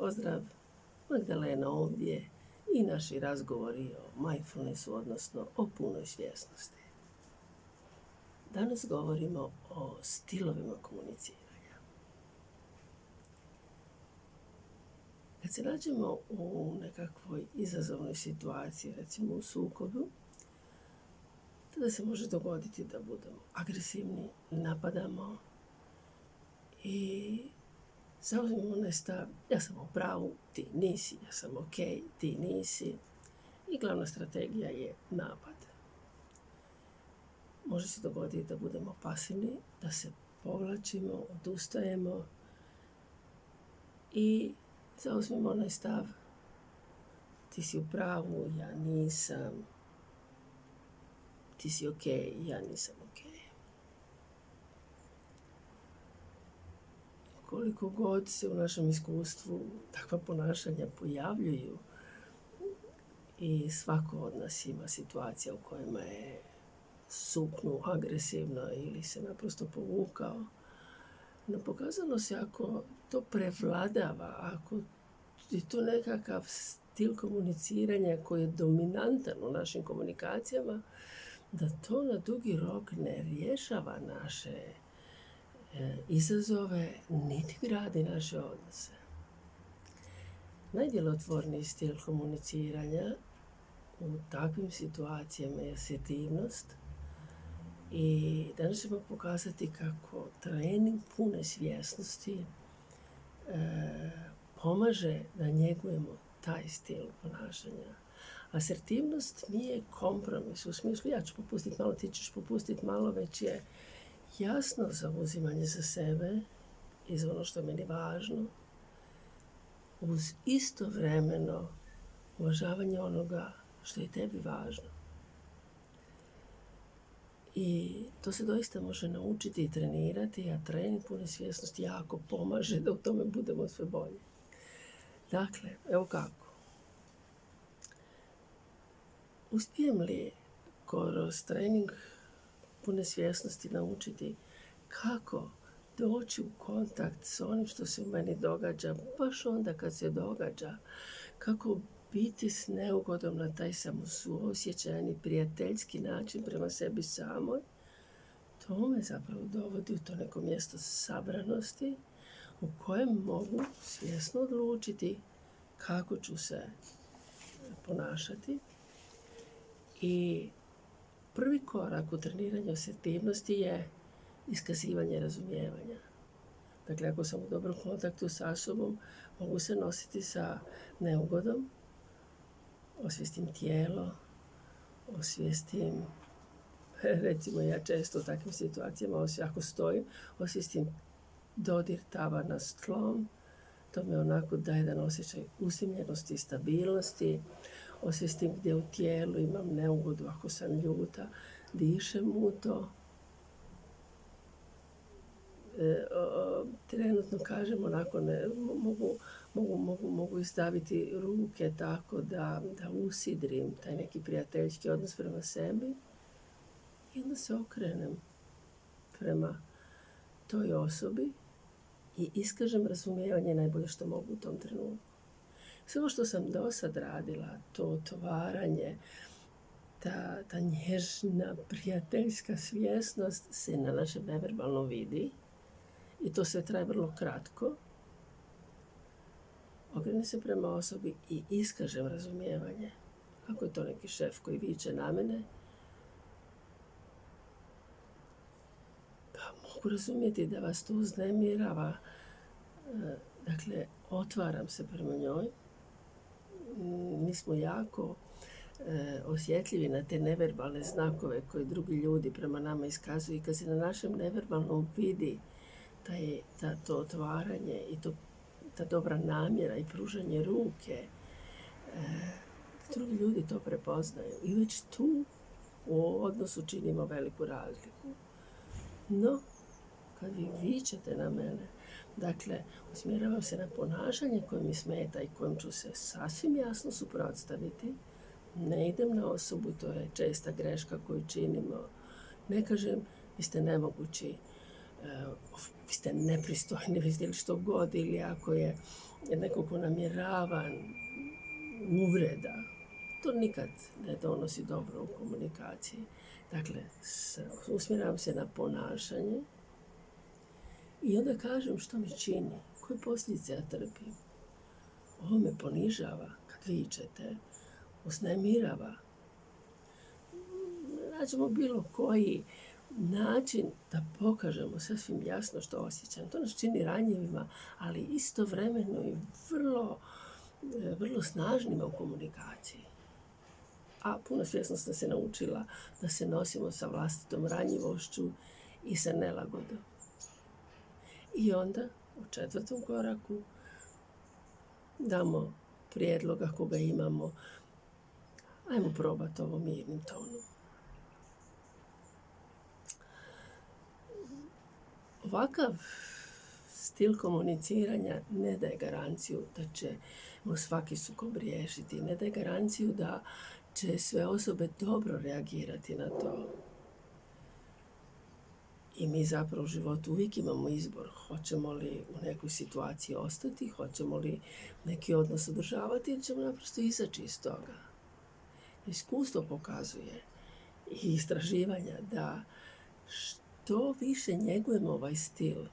Pozdrav, Magdalena ovdje i naši razgovori o mindfulnessu, odnosno o punoj svjesnosti. Danas govorimo o stilovima komuniciranja. Kad se nađemo u nekakvoj izazovnoj situaciji, recimo u sukobu, tada se može dogoditi da budemo agresivni, napadamo i zauzmemo onaj stav, ja sam u pravu, ti nisi, ja sam ok, ti nisi. I glavna strategija je napad. Može se dogoditi da budemo pasivni, da se povlačimo, odustajemo i zauzmemo onaj stav, ti si u pravu, ja nisam, ti si ok, ja nisam ok. Koliko god se u našem iskustvu takva ponašanja pojavljuju i svako od nas ima situacija u kojima je suknuo agresivno ili se naprosto povukao, no pokazalo se ako to prevladava, ako je to nekakav stil komuniciranja koji je dominantan u našim komunikacijama, da to na dugi rok ne rješava naše izazove, niti gradi naše odnose. Najdjelotvorniji stil komuniciranja u takvim situacijama je asertivnost i danas ćemo pokazati kako trening pune svjesnosti pomaže da njegujemo taj stil ponašanja. Asertivnost nije kompromis u smislu ja ću popustiti malo, ti ćeš popustiti malo, već je jasno zauzimanje za sebe i za ono što je meni važno, uz istovremeno uvažavanje onoga što je tebi važno. I to se doista može naučiti i trenirati, a trening pune svjesnosti jako pomaže da u tome budemo sve bolji. Dakle, evo kako. Uspijem li kroz trening pune svjesnosti naučiti kako doći u kontakt s onim što se u meni događa, baš onda kad se događa, kako biti s neugodom na taj samosuosjećajni, prijateljski način prema sebi samoj, to me zapravo dovodi u to neko mjesto sabranosti u kojem mogu svjesno odlučiti kako ću se ponašati. I prvi korak u treniranju asertivnosti je iskazivanje razumijevanja. Dakle, ako sam u dobrom kontaktu sa sobom, mogu se nositi sa neugodom, osvijestim tijelo, osvijestim, recimo ja često u takvim situacijama, ako stojim, osvijestim dodir tavana s tlom, to me onako daje jedan osjećaj uzemljenosti i stabilnosti, osvijestim gdje u tijelu imam neugodu ako sam ljuta, dišem u to. Trenutno kažem onako, mogu istaviti ruke tako da usidrim taj neki prijateljski odnos prema sebi i onda se okrenem prema toj osobi i iskažem razumijevanje najbolje što mogu u tom trenutku. Sve ovo što sam do sad radila, to otvaranje, ta nježna, prijateljska svjesnost se na našem neverbalno vidi i to sve traje vrlo kratko. Okrenem se prema osobi i iskažem razumijevanje. Ako je to neki šef koji viče na mene, pa mogu razumjeti da vas to uznemirava. Dakle, otvaram se prema njoj. Mi smo jako osjetljivi na te neverbalne znakove koje drugi ljudi prema nama iskazuju i kad se na našem neverbalnom vidi to otvaranje i ta dobra namjera i pružanje ruke, drugi ljudi to prepoznaju i već tu u odnosu činimo veliku razliku. No, kad vi vičete na mene, dakle, usmjeravam se na ponašanje koje mi smeta i kojem ću se sasvim jasno suprotstaviti. Ne idem na osobu, to je česta greška koju činimo. Ne kažem, vi ste nemogući, vi ste nepristojni, vi ste ili što god, ili ako je neko ko namjerava uvreda, to nikad ne donosi dobro u komunikaciji. Dakle, usmjeravam se na ponašanje i onda kažem što mi čini, koje posljedice ja trpim. Ovo me ponižava kad vičete, uznemirava. Nađemo bilo koji način da pokažemo sasvim jasno što osjećam. To nas čini ranjivima, ali istovremeno i vrlo snažnima u komunikaciji. A puno svjesno sam se naučila da se nosimo sa vlastitom ranjivošću i sa nelagodom. I onda u 4. koraku damo prijedlog ako ga imamo. Ajmo probati ovo mirnim tonom. Ovakav stil komuniciranja ne daje garanciju da ćemo svaki sukob riješiti, ne daje garanciju da će sve osobe dobro reagirati na to. I mi zapravo u životu uvijek imamo izbor. Hoćemo li u nekoj situaciji ostati, hoćemo li neki odnos održavati ili ćemo naprosto izaći iz toga. Iskustvo pokazuje i istraživanja da što više njegujemo ovaj stil,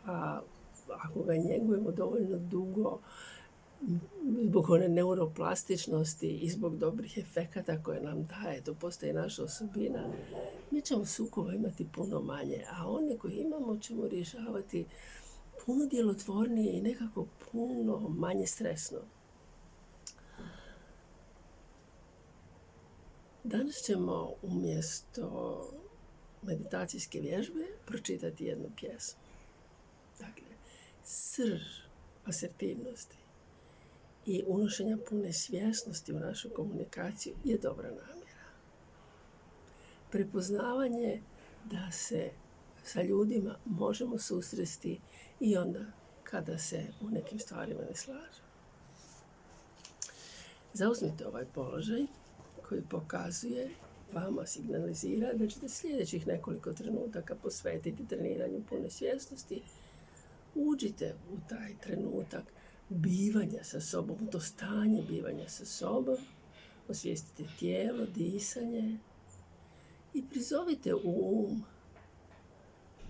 a ako ga njegujemo dovoljno dugo, zbog one neuroplastičnosti i zbog dobrih efekata koje nam daje, to postaje naša osobina, mi ćemo sukoba imati puno manje, a one koje imamo ćemo rješavati puno djelotvornije i nekako puno manje stresno. Danas ćemo umjesto meditacijske vježbe pročitati jednu pjesmu. Dakle, srž asertivnosti i unošenja pune svjesnosti u našu komunikaciju je dobra namjera. Prepoznavanje da se sa ljudima možemo susresti i onda kada se u nekim stvarima ne slažemo. Zauzmite ovaj položaj koji pokazuje, vama signalizira da ćete sljedećih nekoliko trenutaka posvetiti treniranju pune svjesnosti. Uđite u taj trenutak bivanja sa sobom, u to stanje bivanja sa sobom, osvijestite tijelo, disanje i prizovite u um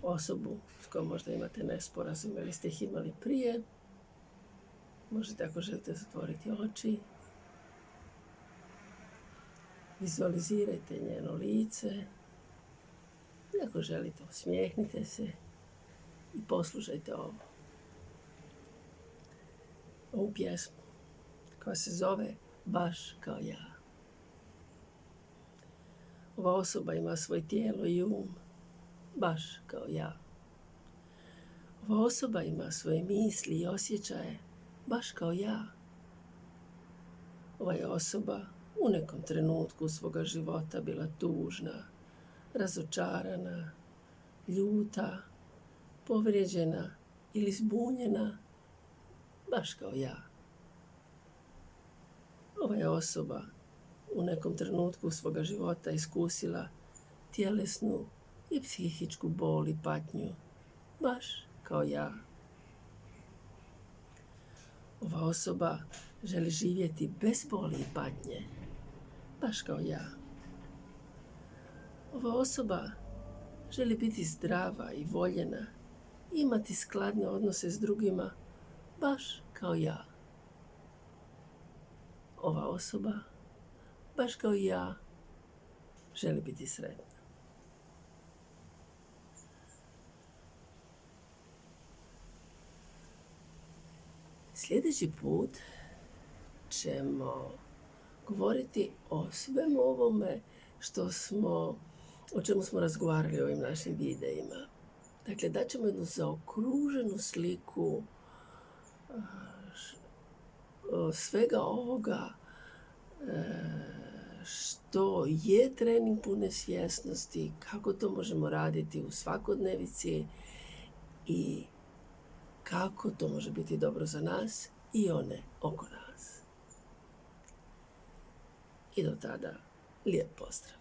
osobu s kojom možda imate nesporazum ili ste ih imali prije. Možete, ako želite, zatvoriti oči. Vizualizirajte njeno lice. I ako želite, osmijehnite se i poslušajte ovu pjesmu koja se zove Baš kao ja. Ova osoba ima svoje tijelo i um, baš kao ja. Ova osoba ima svoje misli i osjećaje, baš kao ja. Ova je osoba u nekom trenutku svoga života bila tužna, razočarana, ljuta, povrijeđena ili zbunjena, baš kao ja. Ova je osoba u nekom trenutku svoga života iskusila tjelesnu i psihičku bol i patnju, baš kao ja. Ova osoba želi živjeti bez boli i patnje, baš kao ja. Ova osoba želi biti zdrava i voljena, imati skladne odnose s drugima, baš kao ja. Ova osoba, baš kao i ja, želi biti sretna. Sljedeći put ćemo govoriti o svemu ovome o čemu smo razgovarali u ovim našim videima. Dakle, daćemo jednu zaokruženu sliku svega ovoga što je trening pune svjesnosti, kako to možemo raditi u svakodnevici i kako to može biti dobro za nas i one oko nas. I do tada, lijep pozdrav!